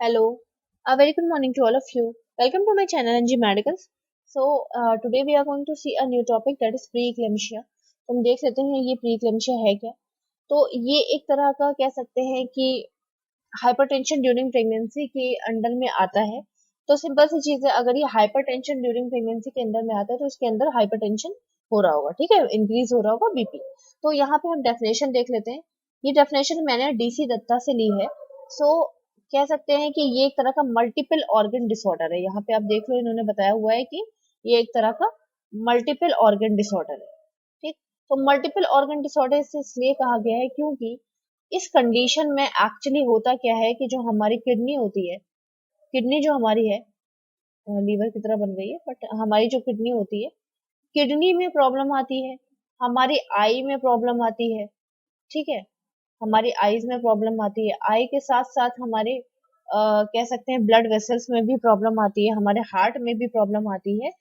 Hello, a very good morning to all of you. Welcome to my channel NG Medicals. Today we are going to see a new topic that is preeclampsia. तो हम देख लेते हैं ये preeclampsia है क्या. तो ये एक तरह का कह सकते हैं कि हाइपरटेंशन ड्यूरिंग प्रेगनेंसी के अंडर में आता है. तो सिंपल सी चीज है, अगर ये हाइपरटेंशन ड्यूरिंग प्रेगनेंसी के अंदर में आता है तो इसके अंदर हाइपरटेंशन हो रहा होगा, ठीक है, इंक्रीज हो रहा होगा बीपी. तो यहाँ पे हम डेफिनेशन देख लेते हैं. ये डेफिनेशन मैंने डीसी दत्ता से ली है. सो कह सकते हैं कि ये एक तरह का मल्टीपल ऑर्गन डिसऑर्डर है. यहाँ पे आप देख लो, इन्होंने बताया हुआ है कि ये एक तरह का मल्टीपल ऑर्गन डिसऑर्डर है. ठीक, तो मल्टीपल ऑर्गन डिसऑर्डर से इसलिए कहा गया है क्योंकि इस कंडीशन में एक्चुअली होता क्या है कि जो हमारी किडनी होती है, किडनी जो हमारी है लीवर की तरह बन गई है, बट हमारी जो किडनी होती है, किडनी में प्रॉब्लम आती है, हमारी आई में प्रॉब्लम आती है, ठीक है, हमारी आईज में प्रॉब्लम आती है, आई के साथ साथ हमारे कह सकते हैं ब्लड वेसल्स में भी प्रॉब्लम आती है, हमारे हार्ट में भी प्रॉब्लम आती है.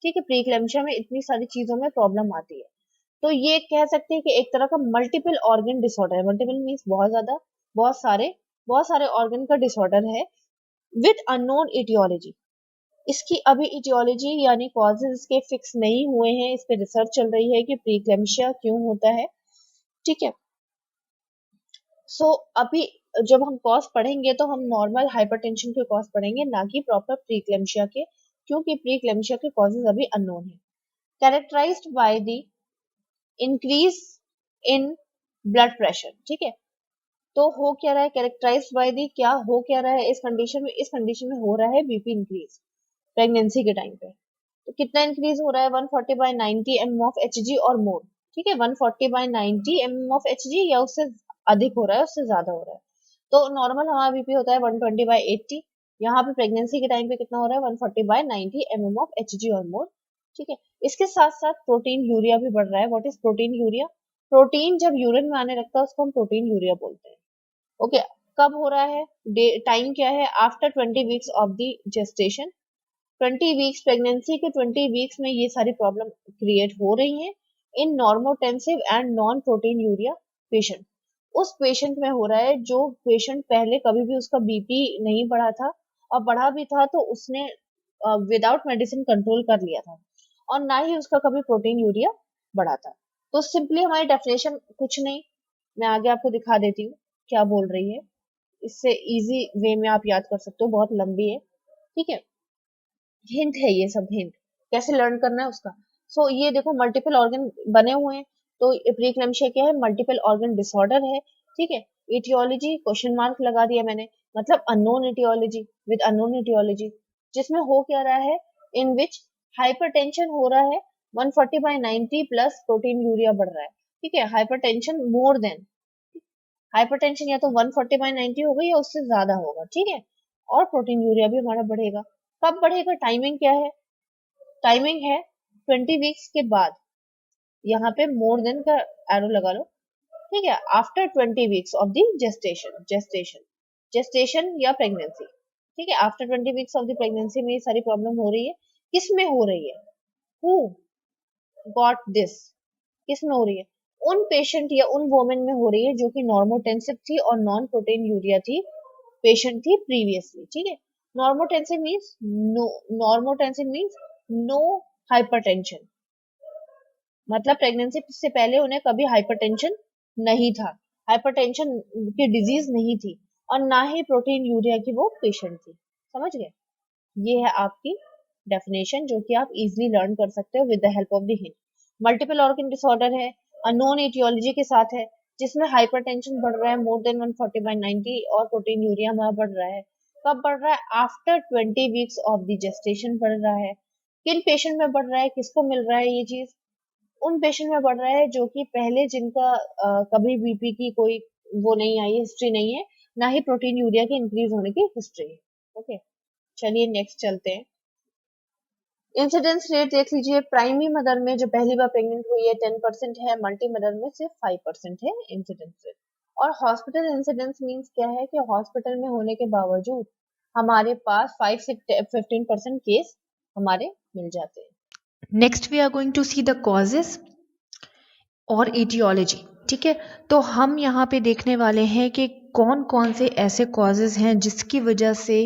ठीक है, प्रीक्लेम्शिया में इतनी सारी चीजों में प्रॉब्लम आती है. तो ये कह सकते हैं कि एक तरह का मल्टीपल ऑर्गन डिसऑर्डर है. मल्टीपल मीन्स बहुत ज्यादा, बहुत सारे ऑर्गन का डिसऑर्डर है विद अननोन इटियोलॉजी. इसकी अभी इटियोलॉजी यानी कॉजेज इसके फिक्स नहीं हुए हैं. इस पे रिसर्च चल रही है कि प्रीक्लेम्शिया क्यों होता है. ठीक है, अभी जब हम कॉज पढ़ेंगे तो हम नॉर्मल हाइपरटेंशन के कॉज पढ़ेंगे, ना कि प्रॉपर प्रीक्लेम्शिया के, क्योंकि प्रीक्लेम्शिया के कॉजेज अभी अननोन है. Characterised by the increase in blood pressure. ठीक है, तो हो क्या रहा है, कैरेक्टराइज्ड बाय द क्या हो क्या रहा है इस कंडीशन में हो रहा है बीपी इंक्रीज प्रेगनेंसी के टाइम पे. तो कितना इंक्रीज हो रहा है, 140/90 mm of Hg और मोर. ठीक है, 140/90 mm of Hg या उससे अधिक हो रहा है, उससे ज्यादा हो रहा है. तो नॉर्मल हमारा बीपी होता है 120/80. यहाँ पे प्रेगनेंसी के टाइम पे कितना हो रहा है, 140/90 mm of Hg और मोर. ठीक है, इसके साथ साथ प्रोटीन यूरिया भी बढ़ रहा है. What is protein urea? Protein जब यूरिन में आने लगता है उसको हम प्रोटीन यूरिया बोलते हैं. ओके, कब हो रहा है, टाइम क्या है, after 20 weeks of the gestation. 20 weeks, pregnancy के 20 वीक्स में ये सारी प्रॉब्लम क्रिएट हो रही हैं in normotensive and non proteinuria patient. उस पेशेंट में हो रहा है जो पेशेंट पहले कभी भी उसका बीपी नहीं बढ़ा था, और बढ़ा भी था तो उसने विदाउट मेडिसिन कंट्रोल कर लिया था, और ना ही उसका कभी प्रोटीन यूरिया बढ़ा था. तो सिंपली हमारी डेफिनेशन कुछ नहीं, मैं आगे आपको दिखा देती हूँ क्या बोल रही है. इससे इजी वे में आप याद कर सकते हो, बहुत लंबी है. ठीक है, हिंट है ये सब, हिंट कैसे लर्न करना है उसका. ये देखो मल्टीपल ऑर्गन बने हुए हैं. तो प्रीक्लेम्शिया क्या है, मल्टीपल ऑर्गन डिसऑर्डर है. ठीक है, इटियोलॉजी क्वेश्चन मार्क लगा दिया मैंने, मतलब unknown etiology, with unknown etiology, जिसमें हो क्या रहा है, इन विच हाइपरटेंशन हो रहा है 140/90 प्लस प्रोटीन यूरिया बढ़ रहा है. ठीक है, हाइपरटेंशन मोर देन, हाइपरटेंशन या तो 140/90 होगा या उससे ज्यादा होगा. ठीक है, और प्रोटीन यूरिया भी हमारा बढ़ेगा. कब बढ़ेगा, टाइमिंग क्या है, टाइमिंग है 20 वीक्स के बाद. यहाँ पे मोर देन का एरो लगा लो. ठीक है, after 20 weeks of the gestation या प्रेगनेंसी. ठीक है, after 20 weeks of the pregnancy में ये सारी प्रॉब्लम हो रही है. किस में हो रही है, हु गॉट दिस, किस में हो रही है, उन पेशेंट या उन वोमेन में हो रही है जो कि नॉर्मोटेंसिव थी और नॉन प्रोटीन यूरिया थी पेशेंट थी प्रीवियसली. ठीक है, नॉर्मोटेंसिव मींस नो हाइपरटेंशन, मतलब प्रेगनेंसी से पहले उन्हें कभी हाइपरटेंशन नहीं था, हाइपरटेंशन की डिजीज नहीं थी, और ना ही प्रोटीन यूरिया की वो पेशेंट थी. समझ गए, ये है आपकी डेफिनेशन जो कि आप इजीली लर्न कर सकते हो with the help of the hint. Multiple organ disorder है, अननोन एटियोलॉजी के साथ है, जिसमें हाइपरटेंशन बढ़ रहा है मोर देन 140/90 और प्रोटीन यूरिया हमारा बढ़ रहा है. कब बढ़ रहा है, after 20 weeks of the gestation बढ़ रहा है. किन पेशेंट में बढ़ रहा है, किसको मिल रहा है ये चीज, उन पेशेंट में बढ़ रहा है जो कि पहले जिनका कभी बीपी की कोई वो नहीं आई, हिस्ट्री नहीं है, ना ही प्रोटीन यूरिया के इंक्रीज होने की हिस्ट्री है. ओके, चलिए नेक्स्ट चलते हैं. इंसिडेंस रेट देख लीजिए, प्राइमरी मदर में जो पहली बार प्रेग्नेंट हुई है 10% है, मल्टी मदर में सिर्फ 5% है इंसिडेंस रेट. और हॉस्पिटल इंसिडेंस मींस क्या है कि हॉस्पिटल में होने के बावजूद हमारे पास 5 से 15% केस हमारे मिल जाते हैं. Next we are going to see the causes और एटियोलॉजी. ठीक है, तो हम यहाँ पे देखने वाले हैं कि कौन कौन से ऐसे कॉजेज हैं जिसकी वजह से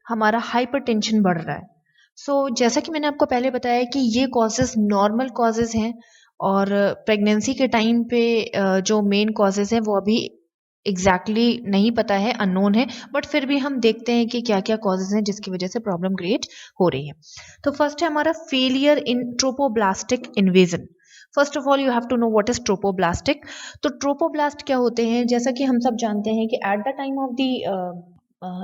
हमारा हाइपरटेंशन बढ़ रहा है। जैसा कि मैंने आपको पहले बताया कि ये कॉजेज नॉर्मल कॉजेज हैं और प्रेगनेंसी के टाइम पे जो मेन कॉजेज हैं वो अभी नहीं पता है, अननोन है, बट फिर भी हम देखते हैं कि क्या क्या कॉजेज हैं जिसकी वजह से प्रॉब्लम क्रिएट हो रही है। तो फर्स्ट है हमारा failure in trophoblastic invasion. First of all you have to know what is trophoblastic. तो ट्रोपोब्लास्ट क्या होते हैं, जैसा कि हम सब जानते हैं कि at the time of the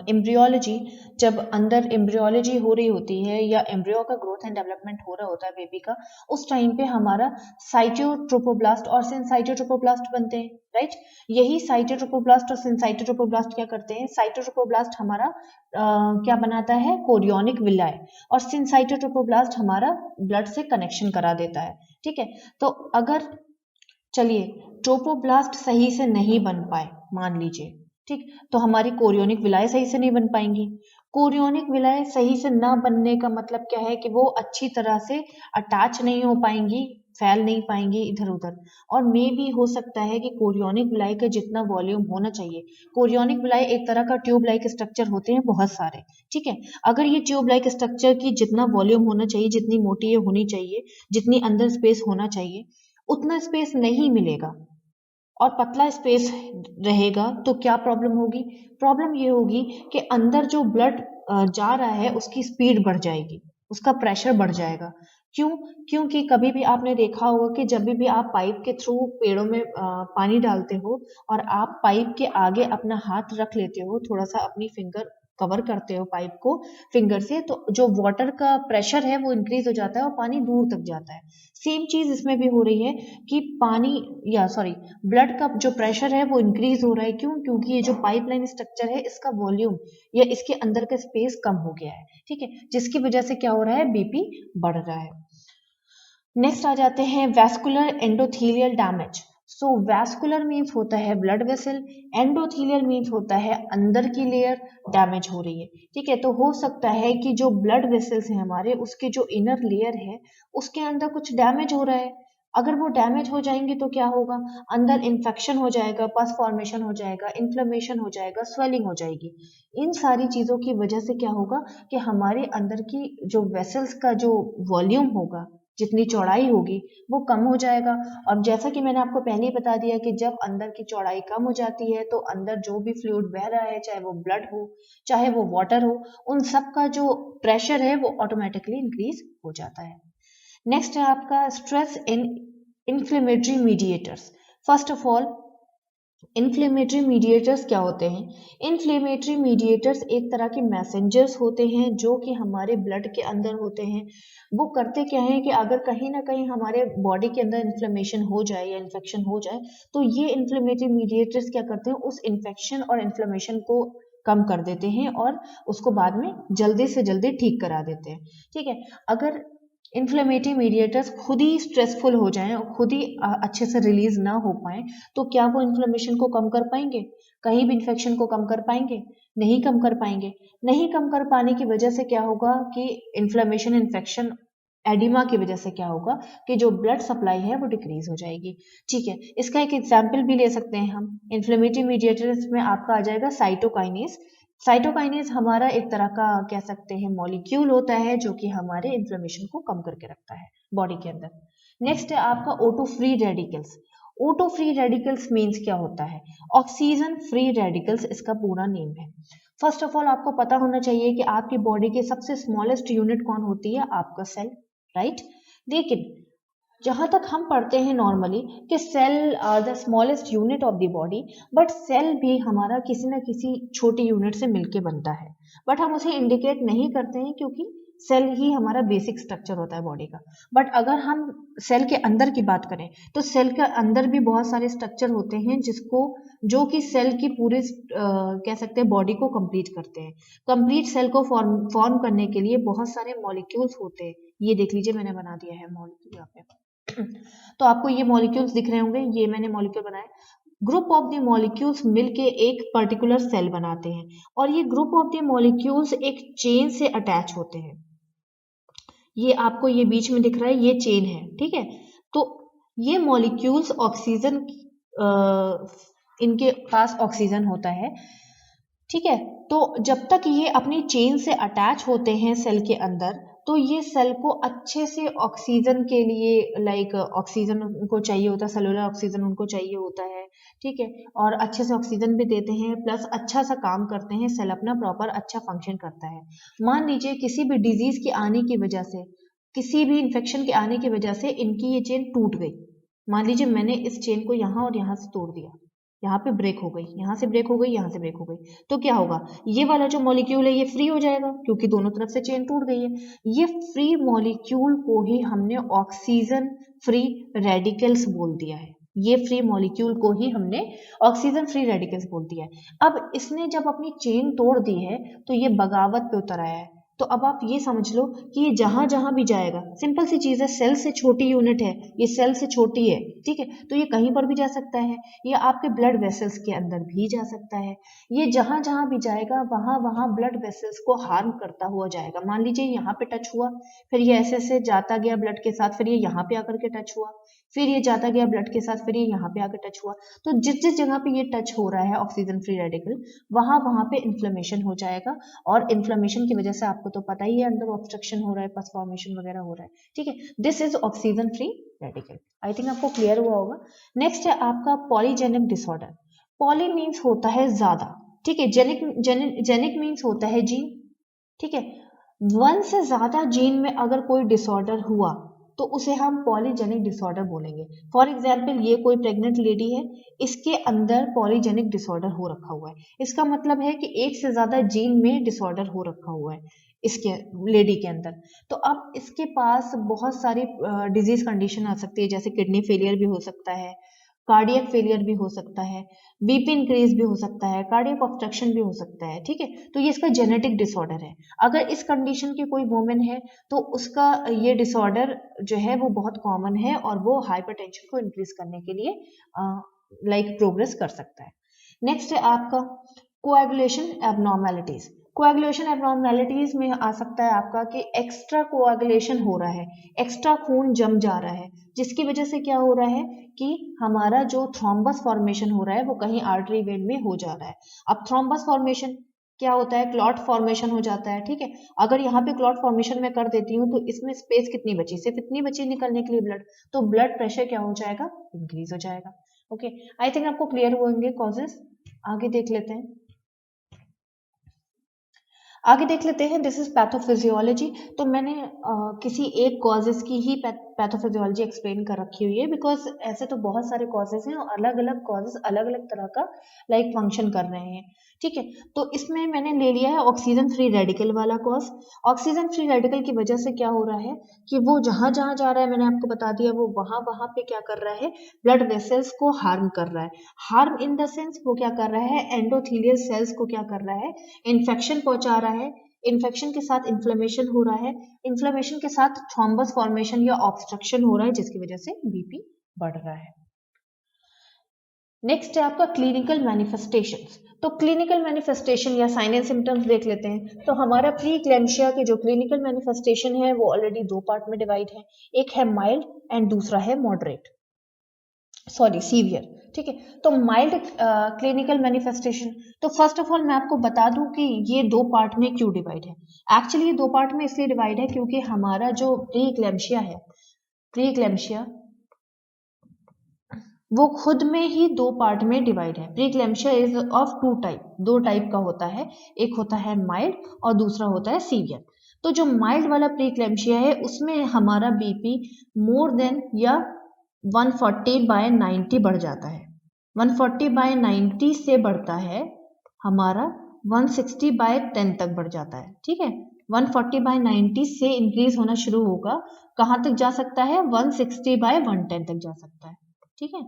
embryology, जब अंदर एम्ब्रियोलॉजी हो रही होती है या एम्ब्रियो का ग्रोथ एंड डेवलपमेंट हो रहा होता है बेबी का, उस टाइम पे हमारा साइटोट्रोपोब्लास्ट और सिनसाइटोट्रोपोब्लास्ट बनते हैं, राइट। यही साइटोट्रोपोब्लास्ट और सिनसाइटोट्रोपोब्लास्ट क्या करते हैं, साइटोट्रोपोब्लास्ट हमारा क्या बनाता है, कोरियोनिक विलाय, और सिनसाइटोट्रोपोब्लास्ट हमारा ब्लड से कनेक्शन करा देता है, ठीक है। तो अगर चलिए ट्रोपोब्लास्ट सही से नहीं बन पाए, मान लीजिए, ठीक, तो हमारी कोरियोनिक विलाय सही से नहीं बन पाएंगी। कोरियोनिक विलाय सही से ना बनने का मतलब क्या है कि वो अच्छी तरह से अटैच नहीं हो पाएंगी, फैल नहीं पाएंगी इधर उधर, और मे भी हो सकता है कि कोरियोनिक विलाय का जितना वॉल्यूम होना चाहिए, कोरियोनिक विलाय एक तरह का ट्यूब लाइक स्ट्रक्चर होते हैं बहुत सारे, ठीक है। अगर ये ट्यूब लाइक स्ट्रक्चर की जितना वॉल्यूम होना चाहिए, जितनी मोटी ये होनी चाहिए, जितनी अंदर स्पेस होना चाहिए, उतना स्पेस नहीं मिलेगा और पतला स्पेस रहेगा, तो क्या प्रॉब्लम होगी, प्रॉब्लम ये होगी कि अंदर जो ब्लड जा रहा है उसकी स्पीड बढ़ जाएगी, उसका प्रेशर बढ़ जाएगा। क्यों, क्योंकि कभी भी आपने देखा होगा कि जब भी आप पाइप के थ्रू पेड़ों में पानी डालते हो और आप पाइप के आगे अपना हाथ रख लेते हो, थोड़ा सा अपनी फिंगर कवर करते हो पाइप को फिंगर से, तो जो वाटर का प्रेशर है वो इंक्रीज हो जाता है और पानी दूर तक जाता है। सेम चीज इसमें भी हो रही है कि पानी या सॉरी ब्लड का जो प्रेशर है वो इंक्रीज हो रहा है। क्यों, क्योंकि ये जो पाइपलाइन स्ट्रक्चर है इसका वॉल्यूम या इसके अंदर का स्पेस कम हो गया है, ठीक है, जिसकी वजह से क्या हो रहा है, बीपी बढ़ रहा है। नेक्स्ट आ जाते हैं वैस्कुलर एंडोथेलियल डैमेज। सो वैस्कुलर मीन्स होता है ब्लड वेसल, एंडोथेलियल मीन्स होता है अंदर की लेयर डैमेज हो रही है, ठीक है। तो हो सकता है कि जो ब्लड वेसल्स हैं हमारे, उसके जो इनर लेयर है उसके अंदर कुछ डैमेज हो रहा है। अगर वो डैमेज हो जाएंगे तो क्या होगा, अंदर इन्फेक्शन हो जाएगा, पस फॉर्मेशन हो जाएगा, इन्फ्लेमेशन हो जाएगा, स्वेलिंग हो जाएगी। इन सारी चीजों की वजह से क्या होगा कि हमारे अंदर की जो वेसल्स का जो वॉल्यूम होगा, जितनी चौड़ाई होगी, वो कम हो जाएगा। और जैसा कि मैंने आपको पहले ही बता दिया कि जब अंदर की चौड़ाई कम हो जाती है तो अंदर जो भी फ्लूइड बह रहा है, चाहे वो ब्लड हो चाहे वो वाटर हो, उन सब का जो प्रेशर है वो ऑटोमेटिकली इंक्रीज हो जाता है। नेक्स्ट है आपका stress in inflammatory mediators. First of all inflammatory mediators क्या होते हैं, इन्फ्लेमेटरी मीडिएटर्स एक तरह के मैसेंजर्स होते हैं जो कि हमारे ब्लड के अंदर होते हैं। वो करते क्या है कि अगर कहीं ना कहीं हमारे बॉडी के अंदर इन्फ्लेमेशन हो जाए या इन्फेक्शन हो जाए, तो ये इन्फ्लेमेटरी मीडिएटर्स क्या करते हैं, उस इन्फेक्शन और इन्फ्लेमेशन को कम कर देते हैं और उसको बाद में जल्दी से जल्दी ठीक करा देते हैं, ठीक है। अगर इन्फ्लेमेटरी मीडिएटर्स खुद ही स्ट्रेसफुल हो जाएं और खुद ही अच्छे से रिलीज ना हो पाए, तो क्या वो इन्फ्लेमेशन को कम कर पाएंगे, कहीं भी इन्फेक्शन को कम कर पाएंगे, नहीं कम कर पाएंगे। नहीं कम कर पाने की वजह से क्या होगा कि इन्फ्लेमेशन, इन्फेक्शन, एडिमा की वजह से क्या होगा कि जो ब्लड सप्लाई है वो डिक्रीज हो जाएगी, ठीक है। इसका एक एग्जाम्पल भी ले सकते हैं हम, इन्फ्लेमेटरी मीडिएटर्स में आपका आ जाएगा साइटोकाइनेज। साइटोकाइनेज हमारा एक तरह का कह सकते हैं मॉलिक्यूल होता है जो कि हमारे इन्फ्लेमेशन को कम करके रखता है बॉडी के अंदर। नेक्स्ट है आपका auto free radicals. Auto free radicals means क्या होता है, ऑक्सीजन फ्री रेडिकल्स इसका पूरा नेम है। फर्स्ट ऑफ ऑल आपको पता होना चाहिए कि आपकी बॉडी के सबसे स्मॉलेस्ट यूनिट कौन होती है, आपका सेल, राइट। लेकिन जहां तक हम पढ़ते हैं नॉर्मली कि cell are the smallest unit of the body, but cell भी हमारा किसी ना किसी छोटी यूनिट से मिलके बनता है, बट हम उसे इंडिकेट नहीं करते हैं क्योंकि सेल ही हमारा बेसिक स्ट्रक्चर होता है बॉडी का। बट अगर हम सेल के अंदर की बात करें तो सेल के अंदर भी बहुत सारे स्ट्रक्चर होते हैं जिसको जो कि सेल की पूरे कह सकते हैं बॉडी को कंप्लीट करते हैं। कंप्लीट सेल को फॉर्म करने के लिए बहुत सारे मॉलिक्यूल्स होते हैं। ये देख लीजिए मैंने बना दिया है मॉलिक्यूल यहाँ पे, तो आपको ये मॉलिक्यूल्स दिख रहे होंगे, ये मैंने मॉलिक्यूल बनाया। ग्रुप ऑफ द मॉलिक्यूल्स मिलके एक पर्टिकुलर सेल बनाते हैं और ये ग्रुप ऑफ द मॉलिक्यूल्स एक चेन से अटैच होते हैं। ये आपको ये बीच में दिख रहा है, ये चेन है, ठीक है। तो ये मॉलिक्यूल्स ऑक्सीजन इनके पास ऑक्सीजन होता है, ठीक है। तो जब तक ये अपनी चेन से अटैच होते हैं सेल के अंदर, तो ये सेल को अच्छे से ऑक्सीजन के लिए, लाइक ऑक्सीजन उनको चाहिए होता है, सेलुलर ऑक्सीजन उनको चाहिए होता है, ठीक है। और अच्छे से ऑक्सीजन भी देते हैं, प्लस अच्छा सा काम करते हैं, सेल अपना प्रॉपर अच्छा फंक्शन करता है। मान लीजिए किसी भी डिजीज के आने की वजह से, किसी भी इंफेक्शन के आने की वजह से इनकी ये चेन टूट गई। मान लीजिए मैंने इस चेन को यहाँ और यहाँ से तोड़ दिया, यहाँ पे ब्रेक हो गई, यहाँ से ब्रेक हो गई, यहाँ से ब्रेक हो गई, तो क्या होगा, ये वाला जो मॉलिक्यूल है ये फ्री हो जाएगा, क्योंकि दोनों तरफ से चेन टूट गई है। ये फ्री मॉलिक्यूल को ही हमने ऑक्सीजन फ्री रेडिकल्स बोल दिया है। ये फ्री मॉलिक्यूल को ही हमने ऑक्सीजन फ्री रेडिकल्स बोल दिया है। अब इसने जब अपनी चेन तोड़ दी है, तो ये बगावत पे उतर आया है। तो अब आप ये समझ लो कि ये जहां जहां भी जाएगा, सिंपल सी चीज है, सेल से छोटी यूनिट है, ये सेल से छोटी है, ठीक है, तो ये कहीं पर भी जा सकता है, ये आपके ब्लड वेसल्स के अंदर भी जा सकता है। ये जहां जहां भी जाएगा वहां वहां ब्लड वेसल्स को हार्म करता हुआ जाएगा। मान लीजिए यहाँ पे टच हुआ, फिर ये ऐसे ऐसे जाता गया ब्लड के साथ, फिर ये यहाँ पे आकर के टच हुआ, फिर ये जाता गया ब्लड के साथ, फिर ये यहाँ पे आकर टच हुआ। तो जिस जिस जगह पे ये टच हो रहा है ऑक्सीजन फ्री रेडिकल, वहां वहां पे इन्फ्लेमेशन हो जाएगा, और इन्फ्लेमेशन की वजह से आपको तो पता ही है अंदर ऑब्स्ट्रक्शन हो रहा है, पस फॉर्मेशन वगैरह हो रहा है, ठीक है। This is oxygen free radical. I think आपको क्लियर हुआ होगा। नेक्स्ट है आपका पॉलीजेनिक डिसऑर्डर। पॉली मीन्स होता है ज्यादा, ठीक है। जेनिक मीन्स होता है जीन, ठीक है। वन से ज्यादा जीन में अगर कोई डिसऑर्डर हुआ तो उसे हम पॉलीजेनिक डिसऑर्डर बोलेंगे। फॉर एग्जाम्पल, ये कोई प्रेग्नेंट लेडी है, इसके अंदर पॉलीजेनिक डिसऑर्डर हो रखा हुआ है। इसका मतलब है कि एक से ज्यादा जीन में डिसऑर्डर हो रखा हुआ है इसके लेडी के अंदर। तो अब इसके पास बहुत सारी डिजीज कंडीशन आ सकती है, जैसे किडनी फेलियर भी हो सकता है, कार्डियक फेलियर भी हो सकता है, बीपी इंक्रीज भी हो सकता है, कार्डियक ऑब्स्ट्रक्शन भी हो सकता है, ठीक है। तो ये इसका जेनेटिक डिसऑर्डर है। अगर इस कंडीशन की कोई वुमेन है तो उसका ये डिसऑर्डर जो है वो बहुत कॉमन है, और वो हाइपरटेंशन को इंक्रीज करने के लिए प्रोग्रेस कर सकता है। नेक्स्ट है आपका कोएगुलेशन एबनॉर्मेलिटीज। कोएगुलेशन एबनॉर्मेलिटीज में आ सकता है आपका कि एक्स्ट्रा कोएगुलेशन हो रहा है, एक्स्ट्रा खून जम जा रहा है, जिसकी वजह से क्या हो रहा है कि हमारा जो थ्रोम्बस फॉर्मेशन हो रहा है वो कहीं आर्टरी वेन में हो जा रहा है। अब थ्रोम्बस फॉर्मेशन क्या होता है, क्लॉट फॉर्मेशन हो जाता है, ठीक है। अगर यहाँ पे क्लॉट फॉर्मेशन में कर देती हूँ तो इसमें स्पेस कितनी बची, सिर्फ इतनी बची निकलने के लिए ब्लड, तो ब्लड प्रेशर क्या हो जाएगा, इंक्रीज हो जाएगा। ओके, आई थिंक आपको क्लियर होंगे कॉजेस। आगे देख लेते हैं, दिस इज पैथोफिजियोलॉजी। तो मैंने किसी एक कॉजेस की ही पैथोफिजियोलॉजी एक्सप्लेन कर रखी हुई है, बिकॉज ऐसे तो बहुत सारे कॉजेस हैं और अलग अलग कॉजेस अलग अलग तरह का फंक्शन कर रहे हैं, ठीक है। तो इसमें मैंने ले लिया है ऑक्सीजन फ्री रेडिकल वाला कॉज। ऑक्सीजन फ्री रेडिकल की वजह से क्या हो रहा है कि वो जहां जहां जा रहा है, मैंने आपको बता दिया, वो वहां वहां पे क्या कर रहा है, ब्लड वेसल्स को हार्म कर रहा है। हार्म इन द सेंस वो क्या कर रहा है, एंडोथेलियल सेल्स को क्या कर रहा है, इन्फेक्शन पहुंचा रहा है। इन्फेक्शन के साथ इन्फ्लेमेशन हो रहा है, इन्फ्लेमेशन के साथ थ्रोम्बस फॉर्मेशन या ऑब्स्ट्रक्शन हो रहा है, जिसकी वजह से बीपी बढ़ रहा है। नेक्स्ट है आपका क्लिनिकल मैनिफेस्टेशंस। तो क्लिनिकल मैनिफेस्टेशन या साइन एंड सिम्टम्स देख लेते हैं। तो हमारा प्री क्लेम्शिया के जो क्लिनिकल मैनिफेस्टेशन है वो ऑलरेडी दो पार्ट में डिवाइड है, एक है माइल्ड एंड दूसरा है मॉडरेट, सॉरी सीवियर, ठीक है। तो माइल्ड क्लिनिकल मैनिफेस्टेशन, तो फर्स्ट ऑफ ऑल मैं आपको बता दूं कि ये दो पार्ट में क्यों डिवाइड है। एक्चुअली ये दो पार्ट में इसलिए डिवाइड है क्योंकि हमारा जो प्री क्लेम्शिया है, प्री क्लेम्शिया वो खुद में ही दो पार्ट में डिवाइड है। प्रीक्लेम्शिया इज ऑफ टू टाइप, दो टाइप का होता है, एक होता है माइल्ड और दूसरा होता है सीवियर। तो जो माइल्ड वाला प्रीक्लेम्शिया है उसमें हमारा बीपी मोर देन या 140/90 बढ़ जाता है, 140/90 से बढ़ता है हमारा 160/10 तक बढ़ जाता है, ठीक है। 140/90 से इंक्रीज होना शुरू होगा, कहाँ तक जा सकता है, 160/110 तक जा सकता है, ठीक है।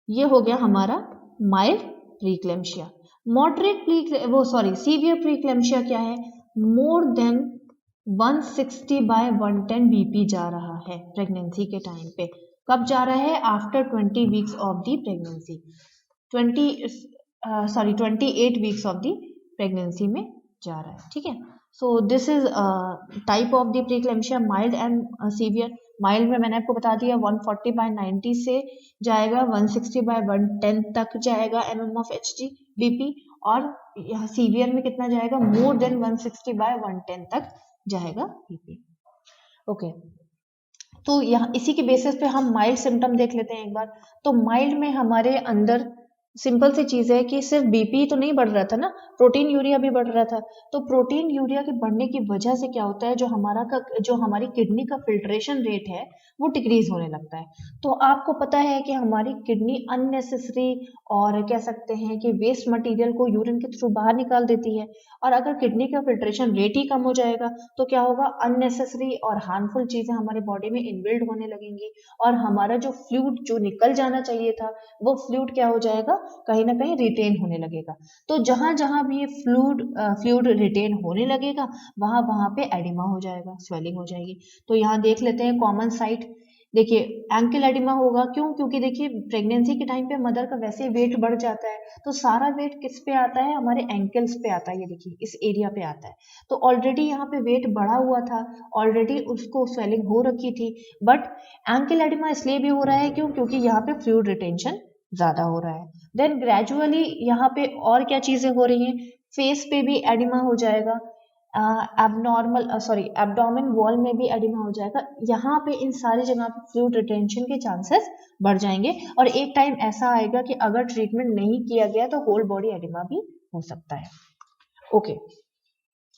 ये हो गया हमारा माइल्ड प्रीक्लेम्शिया। मॉडरेट सीवियर प्रीक्लेम्शिया क्या है, मोर देन 160/110 बीपी जा रहा है प्रेगनेंसी के टाइम पे। कब जा रहा है, after 20 weeks of the pregnancy, 28 weeks of the pregnancy में जा रहा है, ठीक है। So this is type of the preeclampsia, mild and severe. Mild में मैंने आपको बता दिया 140/90 से जाएगा 160/110 तक जाएगा mm of Hg BP, और यहाँ सीवियर में कितना जाएगा, मोर देन 160/110 तक जाएगा BP। ओके, तो यहाँ इसी के बेसिस पे हम माइल्ड सिम्टम देख लेते हैं एक बार। तो माइल्ड में हमारे अंदर सिंपल सी चीज है कि सिर्फ बीपी तो नहीं बढ़ रहा था ना, प्रोटीन यूरिया भी बढ़ रहा था। तो प्रोटीन यूरिया के बढ़ने की वजह से क्या होता है, जो हमारी किडनी का फिल्ट्रेशन रेट है वो डिक्रीज होने लगता है। तो आपको पता है कि हमारी किडनी अननेसेसरी और कह सकते हैं कि वेस्ट मटेरियल को यूरिन के थ्रू बाहर निकाल देती है, और अगर किडनी का फिल्ट्रेशन रेट ही कम हो जाएगा तो क्या होगा, अननेसेसरी और हार्मफुल चीजें हमारे बॉडी में इनबिल्ड होने लगेंगी, और हमारा जो फ्लूइड जो निकल जाना चाहिए था वो फ्लूइड क्या हो जाएगा, कहीं ना कहीं रिटेन होने लगेगा। तो जहां जहां भी ये फ्लूइड रिटेन होने लगेगा वहां वहां पे एडिमा हो जाएगा, स्वेलिंग हो जाएगी। तो यहाँ देख लेते हैं कॉमन साइट। देखिए एंकल एडिमा होगा, क्यों, क्योंकि देखिए प्रेगनेंसी के टाइम पे मदर का वैसे वेट बढ़ जाता है, तो सारा वेट किस पे आता है, हमारे एंकल्स पे आता है, ये देखिए इस एरिया पे आता है। तो ऑलरेडी यहाँ पे वेट बढ़ा हुआ था, ऑलरेडी उसको स्वेलिंग हो रखी थी, बट एंकल एडिमा इसलिए भी हो रहा है क्यों, क्योंकि यहाँ पे फ्लूइड रिटेंशन ज्यादा हो रहा है। देन ग्रेजुअली यहाँ पे और क्या चीजें हो रही हैं, फेस पे भी एडिमा हो जाएगा, एब्डोमेन वॉल में भी एडिमा हो जाएगा। यहाँ पे इन सारी जगह पे फ्लूइड रिटेंशन के चांसेस बढ़ जाएंगे, और एक टाइम ऐसा आएगा कि अगर ट्रीटमेंट नहीं किया गया तो होल बॉडी एडिमा भी हो सकता है। ओके,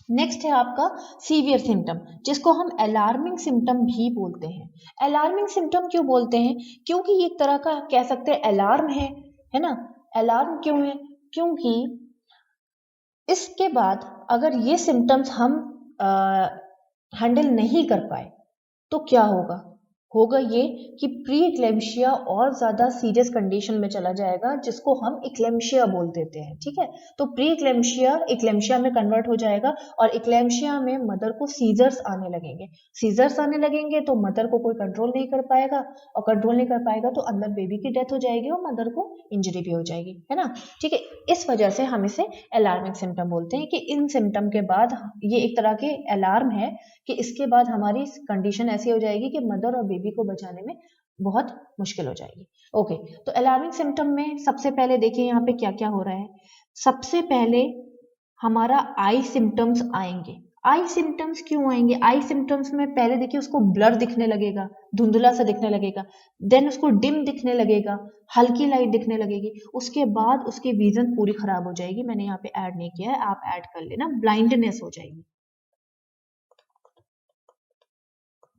नेक्स्ट है आपका सीवियर सिम्टम, जिसको हम अलार्मिंग सिम्टम भी बोलते हैं। अलार्मिंग सिम्टम क्यों बोलते हैं, क्योंकि ये एक तरह का कह सकते हैं अलार्म है ना। अलार्म क्यों है, क्योंकि इसके बाद अगर ये सिम्टम्स हम हैंडल नहीं कर पाए तो क्या होगा, होगा ये कि प्री इक्लेम्शिया और ज्यादा सीरियस कंडीशन में चला जाएगा, जिसको हम इक्लेम्शिया बोल देते हैं। ठीक है, तो प्री इक्लेम्शिया में कन्वर्ट हो जाएगा, और इक्लेम्शिया में मदर को सीजर्स आने लगेंगे। सीजर्स आने लगेंगे तो मदर को कोई कंट्रोल नहीं कर पाएगा, और कंट्रोल नहीं कर पाएगा तो अंदर बेबी की डेथ हो जाएगी और मदर को इंजरी भी हो जाएगी, है ना। ठीक है, इस वजह से हम इसे अलार्मिंग सिम्टम बोलते हैं, कि इन सिम्टम के बाद ये एक तरह के अलार्म है कि इसके बाद हमारी कंडीशन ऐसी हो जाएगी कि मदर और बेबी को बचाने में बहुत मुश्किल हो जाएगी। ओके, तो अलार्मिंग सिम्टम में सबसे पहले देखिए यहाँ पे क्या क्या हो रहा है। सबसे पहले हमारा आई सिम्टम्स आएंगे। आई सिम्टम्स क्यों आएंगे, आई सिम्टम्स में पहले देखिए उसको ब्लर दिखने लगेगा, धुंधला सा दिखने लगेगा, देन उसको डिम दिखने लगेगा, हल्की लाइट दिखने लगेगी, उसके बाद उसकी विजन पूरी खराब हो जाएगी। मैंने यहाँ पे ऐड नहीं किया है, आप ऐड कर लेना, ब्लाइंडनेस हो जाएगी।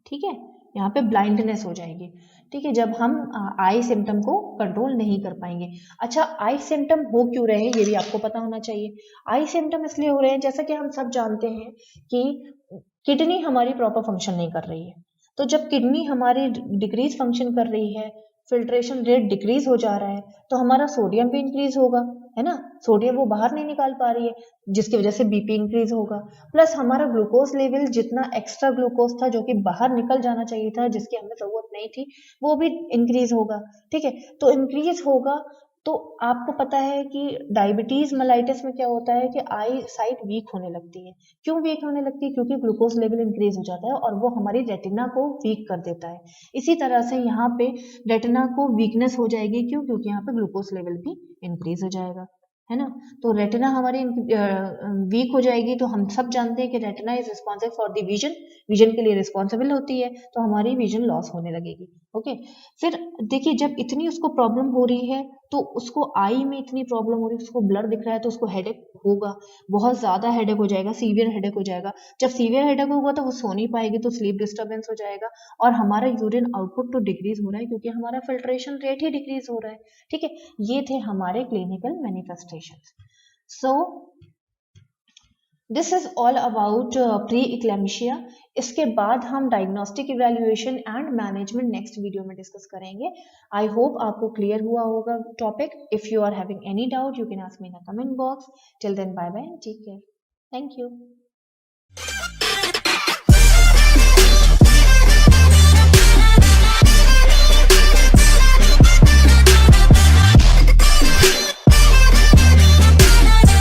ठीक है, यहाँ पे ब्लाइंडनेस हो जाएगी। ठीक है, जब हम आई सिम्टम को कंट्रोल नहीं कर पाएंगे। अच्छा, आई सिम्टम हो क्यों रहे हैं ये भी आपको पता होना चाहिए। आई सिम्टम इसलिए हो रहे हैं, जैसा कि हम सब जानते हैं कि किडनी हमारी प्रॉपर फंक्शन नहीं कर रही है। तो जब किडनी हमारी डिक्रीज फंक्शन कर रही है, फिल्ट्रेशन रेट डिक्रीज हो जा रहा है, तो हमारा सोडियम भी इंक्रीज होगा, है ना। सोडियम वो बाहर नहीं निकाल पा रही है, जिसकी वजह से बीपी इंक्रीज होगा। प्लस हमारा ग्लूकोज लेवल, जितना एक्स्ट्रा ग्लूकोज था जो कि बाहर निकल जाना चाहिए था, जिसकी हमें जरूरत नहीं थी, वो भी इंक्रीज होगा। ठीक है, तो इंक्रीज होगा। तो आपको पता है कि डायबिटीज मेलाइटिस में क्या होता है कि आई साइट वीक होने लगती है। क्यों वीक होने लगती है, क्योंकि ग्लूकोज लेवल इंक्रीज हो जाता है और वो हमारी रेटिना को वीक कर देता है। इसी तरह से यहाँ पे रेटिना को वीकनेस हो जाएगी, क्यों, क्योंकि यहाँ पे ग्लूकोज लेवल भी इंक्रीज हो जाएगा, है ना। तो रेटिना हमारी वीक हो जाएगी, तो हम सब जानते हैं कि retina is responsible for the vision, vision के लिए रिस्पॉन्सिबल होती है, तो हमारी विजन लॉस होने लगेगी। ओके, फिर देखिए जब इतनी उसको प्रॉब्लम हो रही है, तो उसको आई में इतनी प्रॉब्लम हो रही है, उसको ब्लर दिख रहा है, तो उसको हेडेक होगा, बहुत ज्यादा हेडेक हो जाएगा, सीवियर हेडेक हो जाएगा। जब सीवियर हेडेक होगा तो वो सो नहीं पाएगी, तो स्लीप डिस्टर्बेंस हो जाएगा, और हमारा यूरिन आउटपुट तो डिक्रीज हो रहा है, क्योंकि हमारा फिल्ट्रेशन रेट ही डिक्रीज हो रहा है। ठीक है, ये थे हमारे clinical manifestations. So this is all about preeclampsia. इसके बाद हम diagnostic evaluation and management next video में डिस्कस करेंगे। आई होप आपको क्लियर हुआ होगा topic. If you are having any doubt you can ask me in the comment box. Till then bye bye, take care, thank you.